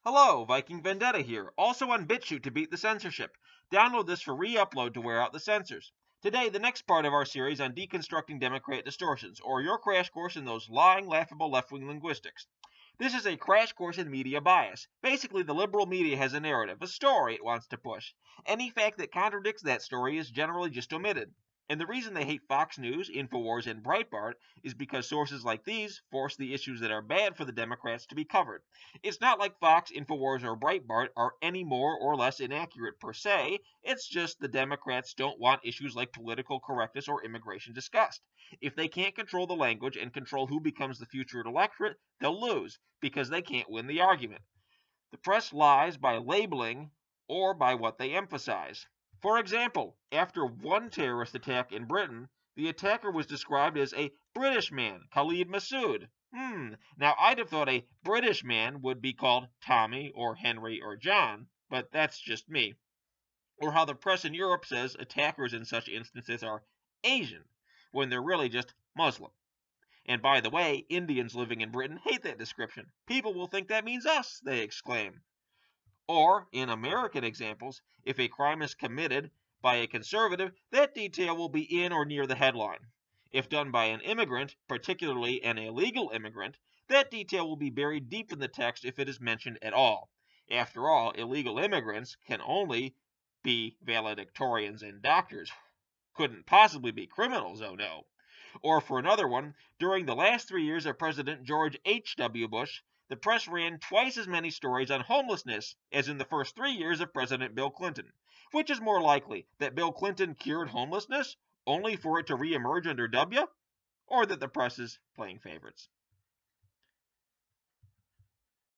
Hello, Viking Vendetta here, also on BitChute to beat the censorship. Download this for re-upload to wear out the censors. Today, the next part of our series on deconstructing Democrat distortions, or your crash course in those lying, laughable left-wing linguistics. This is a crash course in media bias. Basically, the liberal media has a narrative, a story it wants to push. Any fact that contradicts that story is generally just omitted. And the reason they hate Fox News, InfoWars, and Breitbart is because sources like these force the issues that are bad for the Democrats to be covered. It's not like Fox, InfoWars, or Breitbart are any more or less inaccurate per se. It's just the Democrats don't want issues like political correctness or immigration discussed. If they can't control the language and control who becomes the future electorate, they'll lose because they can't win the argument. The press lies by labeling or by what they emphasize. For example, after one terrorist attack in Britain, the attacker was described as a British man, Khalid Massoud. Now I'd have thought a British man would be called Tommy or Henry or John, but that's just me. Or how the press in Europe says attackers in such instances are Asian, when they're really just Muslim. And by the way, Indians living in Britain hate that description. People will think that means us, they exclaim. Or, in American examples, if a crime is committed by a conservative, that detail will be in or near the headline. If done by an immigrant, particularly an illegal immigrant, that detail will be buried deep in the text if it is mentioned at all. After all, illegal immigrants can only be valedictorians and doctors. Couldn't possibly be criminals, oh no. Or for another one, during the last 3 years of President George H.W. Bush, the press ran twice as many stories on homelessness as in the first 3 years of President Bill Clinton. Which is more likely, that Bill Clinton cured homelessness, only for it to reemerge under W? Or that the press is playing favorites?